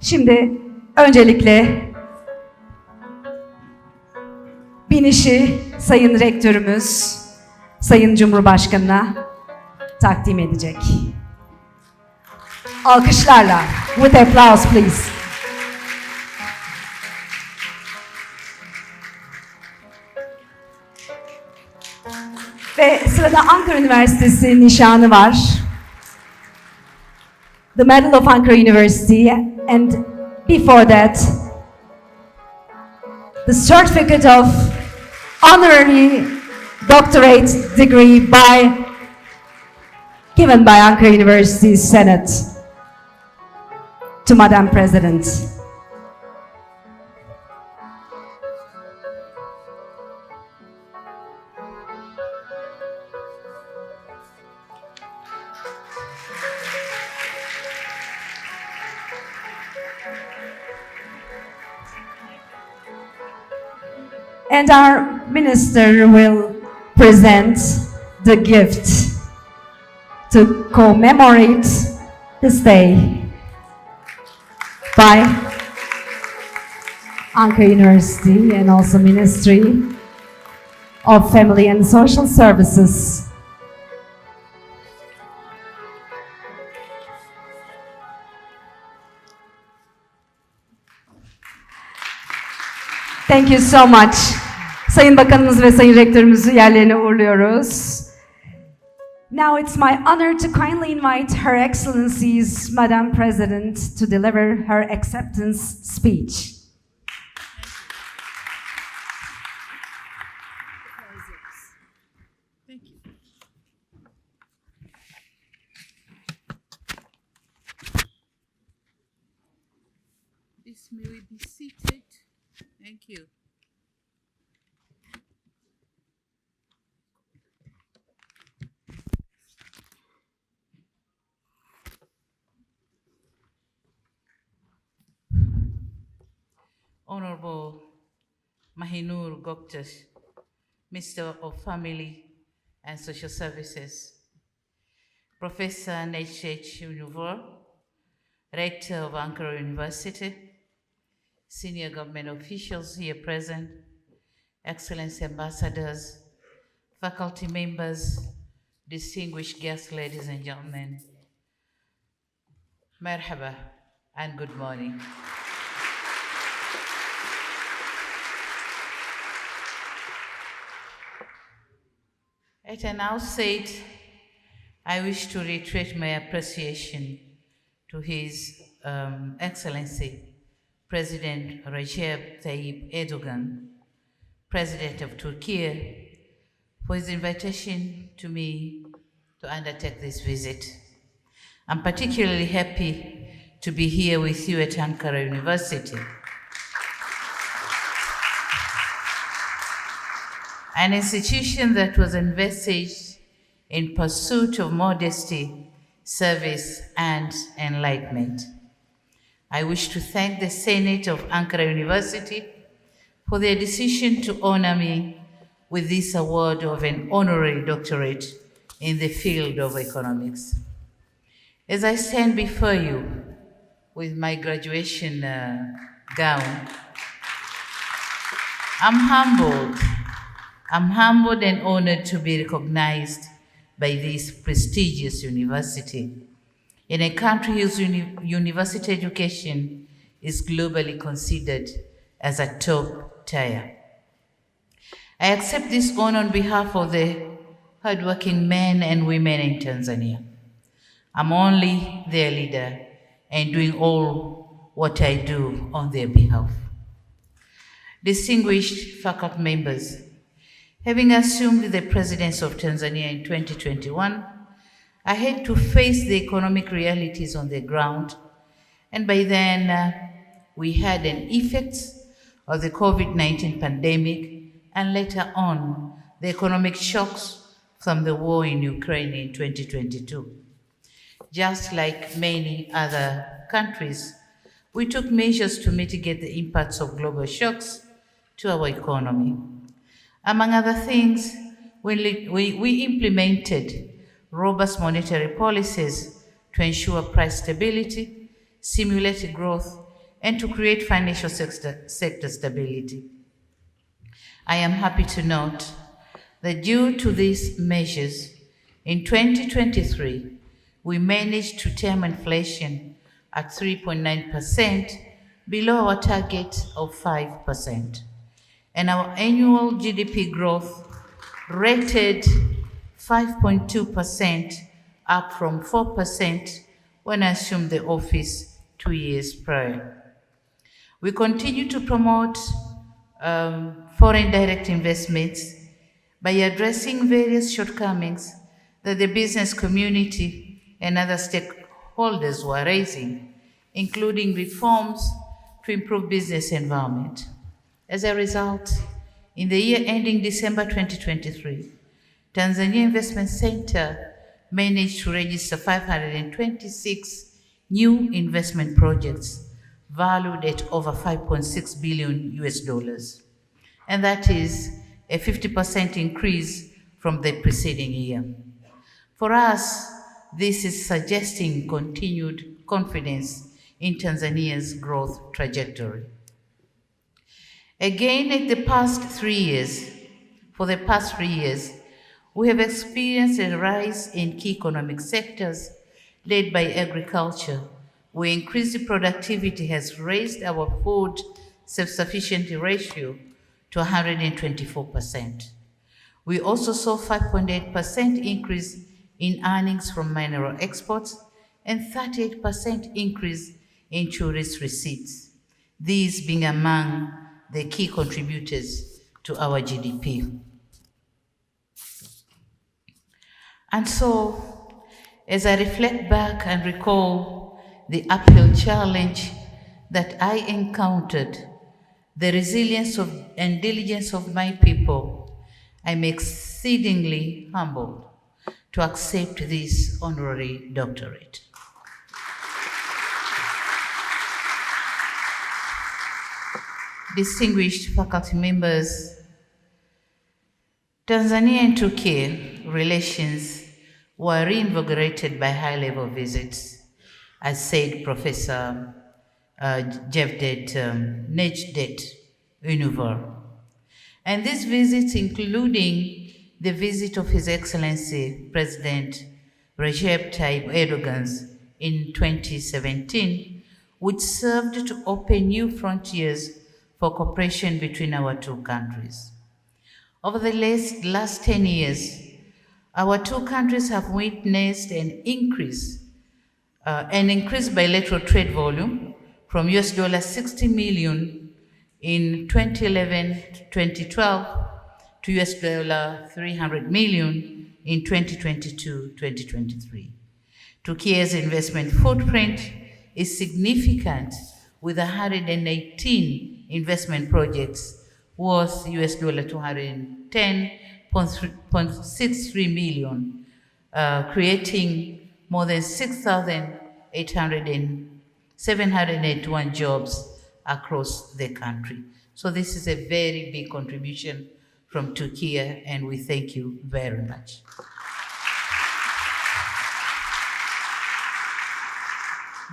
Şimdi öncelikle binişi Sayın Rektörümüz, Sayın Cumhurbaşkanı'na takdim edecek. Alkışlarla, with applause please. Ve sırada Ankara Üniversitesi nişanı var. The Medal of Ankara University, and before that, the Certificate of Honorary Doctorate degree given by Ankara University Senate to Madam President. And our minister will present the gift to commemorate this day by Ankara University and also Ministry of Family and Social Services. Thank you so much. Sayın Bakanımız ve Sayın Rektörümüzü yerlerine uğurluyoruz. Now it's my honor to kindly invite Her Excellency's Madam President to deliver her acceptance speech. Thank you. Please, may we be seated? Thank you. Honorable Mahinur Goktas, Minister of Family and Social Services, Professor H.H. Univor, Rector of Ankara University, senior government officials here present, Excellency ambassadors, faculty members, distinguished guests, ladies and gentlemen, Merhaba and good morning. At an outset, I wish to reiterate my appreciation to His Excellency President Recep Tayyip Erdogan, President of Turkey, for his invitation to me to undertake this visit. I'm particularly happy to be here with you at Ankara University. An institution that was envisaged in pursuit of modesty, service, and enlightenment. I wish to thank the Senate of Ankara University for their decision to honor me with this award of an honorary doctorate in the field of economics. As I stand before you with my graduation gown, I'm humbled and honored to be recognized by this prestigious university in a country whose university education is globally considered as a top tier. I accept this honor on behalf of the hardworking men and women in Tanzania. I'm only their leader and doing all what I do on their behalf. Distinguished faculty members, having assumed the presidency of Tanzania in 2021, I had to face the economic realities on the ground, and by then we had an effect of the COVID-19 pandemic and later on the economic shocks from the war in Ukraine in 2022. Just like many other countries, we took measures to mitigate the impacts of global shocks to our economy. Among other things, we implemented robust monetary policies to ensure price stability, stimulate growth, and to create financial sector stability. I am happy to note that due to these measures, in 2023, we managed to tame inflation at 3.9%, below our target of 5%. And our annual GDP growth rated 5.2%, up from 4% when I assumed the office 2 years prior. We continue to promote foreign direct investments by addressing various shortcomings that the business community and other stakeholders were raising, including reforms to improve business environment. As a result, in the year ending December 2023, Tanzania Investment Center managed to register 526 new investment projects valued at over $5.6 billion US. And that is a 50% increase from the preceding year. For us, this is suggesting continued confidence in Tanzania's growth trajectory. Again, for the past 3 years, we have experienced a rise in key economic sectors led by agriculture, where increased productivity has raised our food self-sufficiency ratio to 124%. We also saw 5.8% increase in earnings from mineral exports and 38% increase in tourist receipts, these being among the key contributors to our GDP. And so, as I reflect back and recall the uphill challenge that I encountered, the resilience and diligence of my people, I'm exceedingly humbled to accept this honorary doctorate. Distinguished faculty members, Tanzania and Turkey relations were reinvigorated by high-level visits, as said Professor Necdet Ünver. And these visits, including the visit of His Excellency President Recep Tayyip Erdogan in 2017, which served to open new frontiers for cooperation between our two countries. Over the last 10 years, our two countries have witnessed an increased bilateral trade volume from $60 million in 2011-2012 to $300 million in 2022-2023. Turkey's investment footprint is significant, with 118 investment projects worth $210.63 million, creating more than 6,781 jobs across the country. So this is a very big contribution from Turkey, and we thank you very much.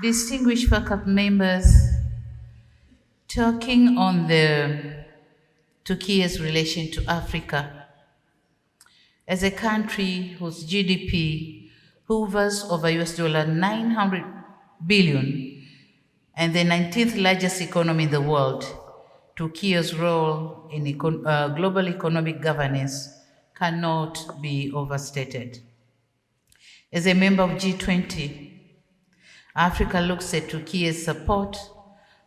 Distinguished faculty members, talking on the Turkey's relation to Africa, as a country whose GDP hovers over $900 billion and the 19th largest economy in the world, Turkey's role in global economic governance cannot be overstated. As a member of G20, Africa looks at Turkey's support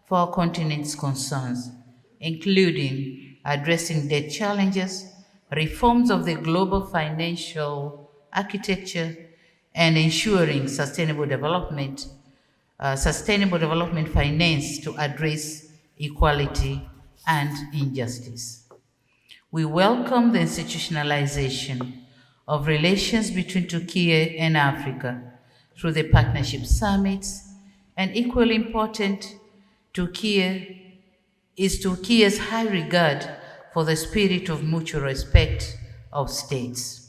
for our continent's concerns, including addressing debt challenges, reforms of the global financial architecture, and ensuring sustainable development finance to address equality and injustice. We welcome the institutionalization of relations between Turkey and Africa through the partnership summits, and equally important, Turkey's high regard for the spirit of mutual respect of states.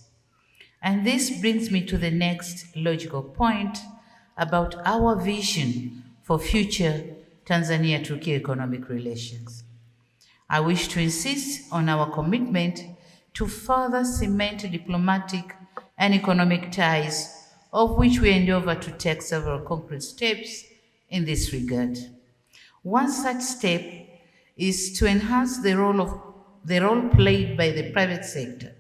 And this brings me to the next logical point about our vision for future Tanzania-Turkey economic relations. I wish to insist on our commitment to further cement diplomatic and economic ties, of which we endeavor to take several concrete steps in this regard. One such step is to enhance the role played by the private sector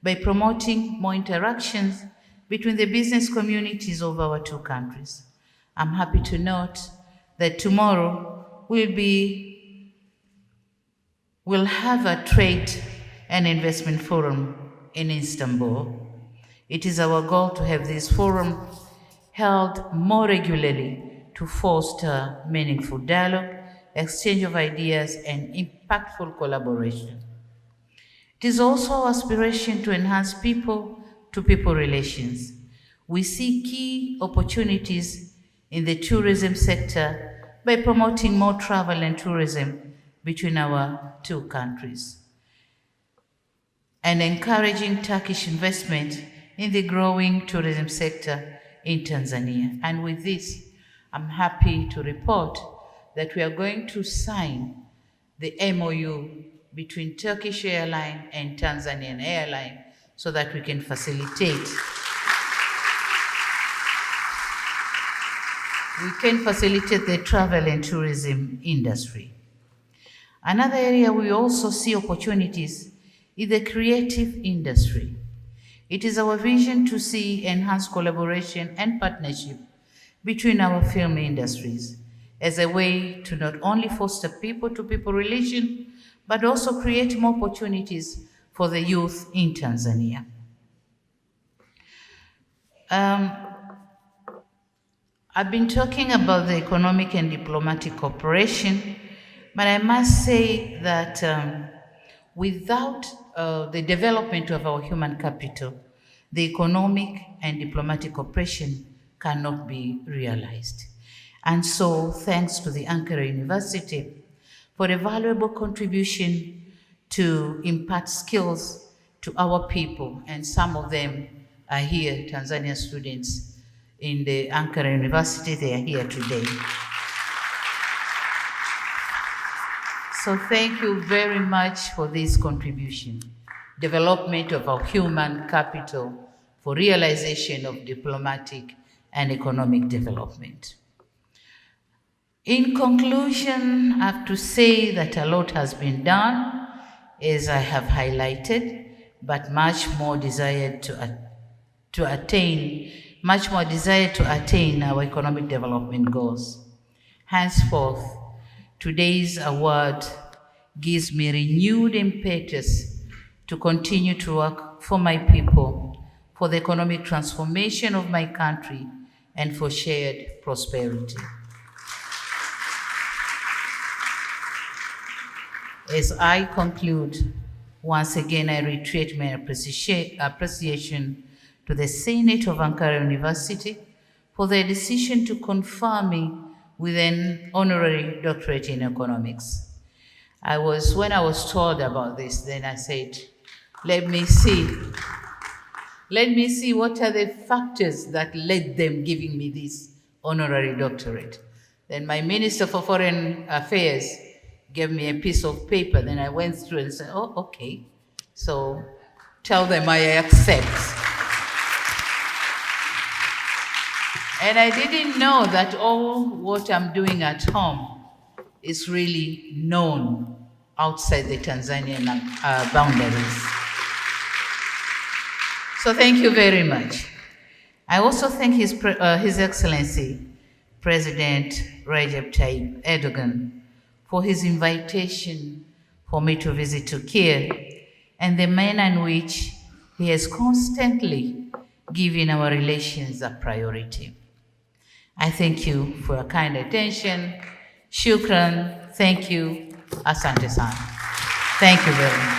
by promoting more interactions between the business communities of our two countries. I'm happy to note that tomorrow we'll have a trade and investment forum in Istanbul. It is our goal to have this forum held more regularly to foster meaningful dialogue, exchange of ideas, and impactful collaboration. It is also our aspiration to enhance people-to-people relations. We see key opportunities in the tourism sector by promoting more travel and tourism between our two countries and encouraging Turkish investment in the growing tourism sector in Tanzania. And with this, I'm happy to report that we are going to sign the MOU between Turkish Airlines and Tanzanian Airlines so that we can facilitate the travel and tourism industry. Another area we also see opportunities is the creative industry. It is our vision to see enhanced collaboration and partnership between our film industries as a way to not only foster people-to-people relations, but also create more opportunities for the youth in Tanzania. I've been talking about the economic and diplomatic cooperation, but I must say that without the development of our human capital, the economic and diplomatic cooperation cannot be realized. And so, thanks to the Ankara University for a valuable contribution to impart skills to our people, and some of them are here, Tanzanian students in the Ankara University, they are here today. So thank you very much for this contribution, development of our human capital for realization of diplomatic and economic development. In conclusion, I have to say that a lot has been done, as I have highlighted, but much more desired to attain our economic development goals. Henceforth, today's award gives me renewed impetus to continue to work for my people, for the economic transformation of my country, and for shared prosperity. As I conclude, once again I reiterate my appreciation to the Senate of Ankara University for their decision to confer me with an honorary doctorate in economics. When I was told about this, then I said, let me see what are the factors that led them giving me this honorary doctorate. Then my Minister for Foreign Affairs gave me a piece of paper, then I went through and said, oh, okay. So tell them I accept. And I didn't know that all what I'm doing at home is really known outside the Tanzanian boundaries. So thank you very much. I also thank His Excellency, President Recep Tayyip Erdogan, for his invitation for me to visit Turkey and the manner in which he has constantly given our relations a priority. I thank you for your kind attention. Shukran. Thank you. Asante sana. Thank you very much.